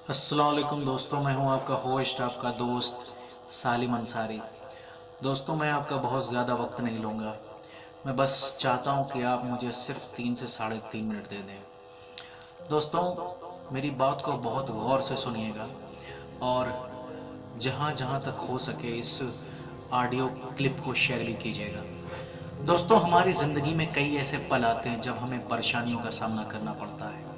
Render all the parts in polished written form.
अस्सलाम वालेकुम दोस्तों, मैं हूं आपका होस्ट, आपका दोस्त सालिम अंसारी। दोस्तों, मैं आपका बहुत ज़्यादा वक्त नहीं लूँगा। मैं बस चाहता हूं कि आप मुझे सिर्फ 3 से साढ़े 3 मिनट दे दें। दोस्तों, मेरी बात को बहुत गौर से सुनिएगा और जहां जहां तक हो सके इस ऑडियो क्लिप को शेयर भी कीजिएगा। दोस्तों, हमारी ज़िंदगी में कई ऐसे पल आते हैं जब हमें परेशानियों का सामना करना पड़ता है।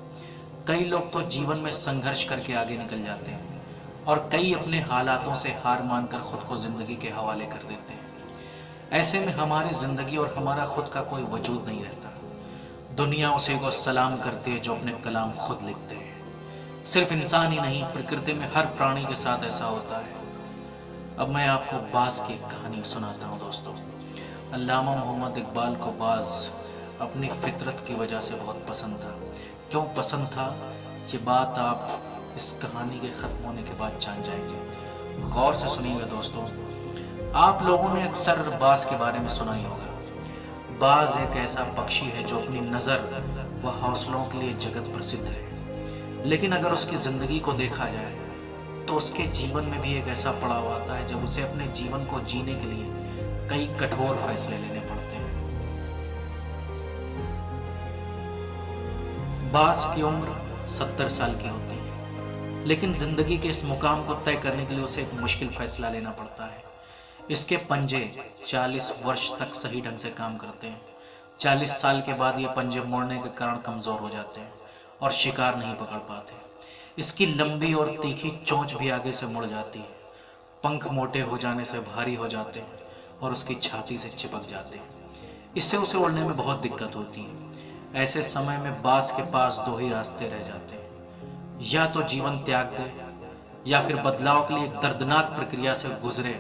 कई लोग तो जीवन में संघर्ष करके आगे निकल जाते हैं और कई अपने हालातों से हार मानकर खुद को जिंदगी के हवाले कर देते हैं। ऐसे में हमारी जिंदगी और हमारा खुद का कोई वजूद नहीं रहता। दुनिया उसे को सलाम करती है जो अपने कलाम खुद लिखते हैं। सिर्फ इंसान ही नहीं, प्रकृति में हर प्राणी के साथ ऐसा होता है। अब मैं आपको बाज की एक कहानी सुनाता हूँ। दोस्तों, अल्लामा मोहम्मद इकबाल को बाज अपनी फितरत की वजह से बहुत पसंद था। क्यों पसंद था, ये बात आप इस कहानी के ख़त्म होने के बाद जान जाएंगे। गौर से सुनिएगा दोस्तों। आप लोगों ने अक्सर बाज के बारे में सुना ही होगा। बाज एक ऐसा पक्षी है जो अपनी नज़र व हौसलों के लिए जगत प्रसिद्ध है। लेकिन अगर उसकी ज़िंदगी को देखा जाए तो उसके जीवन में भी एक ऐसा पड़ाव आता है जब उसे अपने जीवन को जीने के लिए कई कठोर फैसले लेने पड़ते हैं। बाज की उम्र 70 साल की होती है, लेकिन जिंदगी के इस मुकाम को तय करने के लिए उसे एक मुश्किल फैसला लेना पड़ता है। इसके पंजे 40 वर्ष तक सही ढंग से काम करते हैं। 40 साल के बाद ये पंजे मोड़ने के कारण कमजोर हो जाते हैं और शिकार नहीं पकड़ पाते। इसकी लंबी और तीखी चोंच भी आगे से मुड़ जाती है। पंख मोटे हो जाने से भारी हो जाते हैं और उसकी छाती से चिपक जाते हैं। इससे उसे उड़ने में बहुत दिक्कत होती है। ऐसे समय में बाज के पास दो ही रास्ते रह जाते हैं, या तो जीवन त्याग दे या फिर बदलाव के लिए एक दर्दनाक प्रक्रिया से गुजरे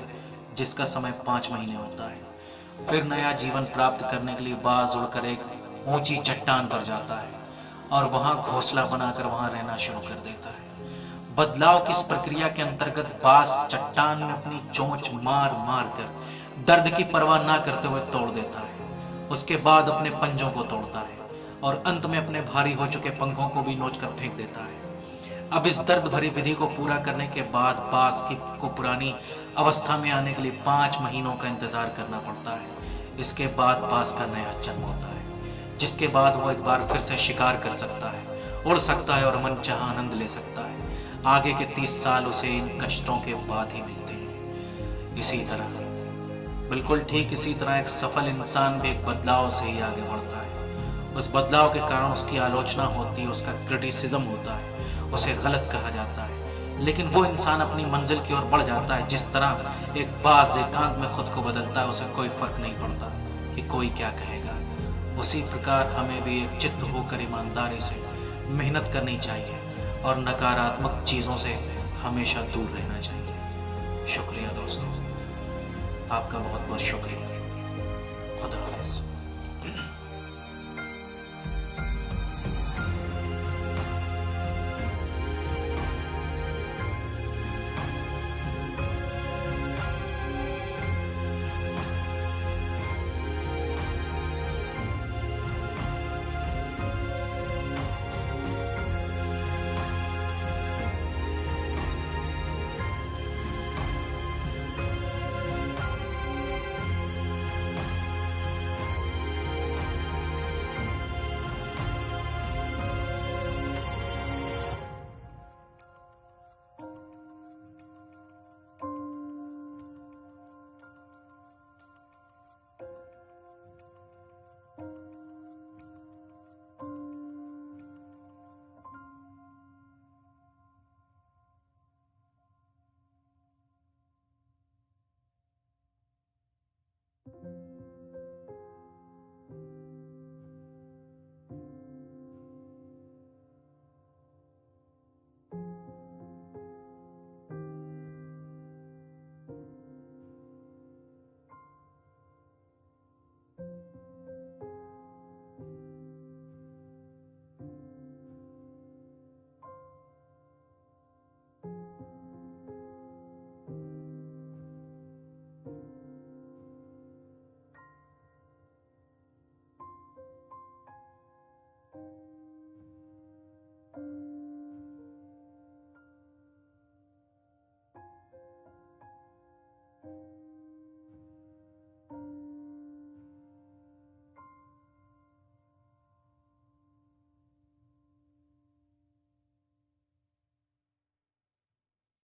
जिसका समय 5 महीने होता है। फिर नया जीवन प्राप्त करने के लिए बाज उड़कर एक ऊंची चट्टान पर जाता है और वहां घोंसला बनाकर वहां रहना शुरू कर देता है। बदलाव की इस प्रक्रिया के अंतर्गत बाज चट्टान में अपनी चोंच मार मार कर दर्द की परवाह ना करते हुए तोड़ देता है। उसके बाद अपने पंजों को तोड़ता है और अंत में अपने भारी हो चुके पंखों को भी नोच कर फेंक देता है। अब इस दर्द भरी विधि को पूरा करने के बाद बाज को पुरानी अवस्था में आने के लिए 5 महीनों का इंतजार करना पड़ता है। इसके बाद बाज का नया जन्म होता है, जिसके बाद वो एक बार फिर से शिकार कर सकता है, उड़ सकता है और मनचाहा आनंद ले सकता है। आगे के 30 साल उसे इन कष्टों के बाद ही मिलते हैं। इसी तरह, बिल्कुल ठीक इसी तरह एक सफल इंसान भी एक बदलाव से ही आगे बढ़ता है। उस बदलाव के कारण उसकी आलोचना होती है, उसका क्रिटिसिज्म होता है, उसे गलत कहा जाता है, लेकिन वो इंसान अपनी मंजिल की ओर बढ़ जाता है। जिस तरह एक बाज एकांत में खुद को बदलता है, उसे कोई फर्क नहीं पड़ता कि कोई क्या कहेगा। उसी प्रकार हमें भी एक चित्त होकर ईमानदारी से मेहनत करनी चाहिए और नकारात्मक चीज़ों से हमेशा दूर रहना चाहिए। शुक्रिया दोस्तों, आपका बहुत बहुत शुक्रिया।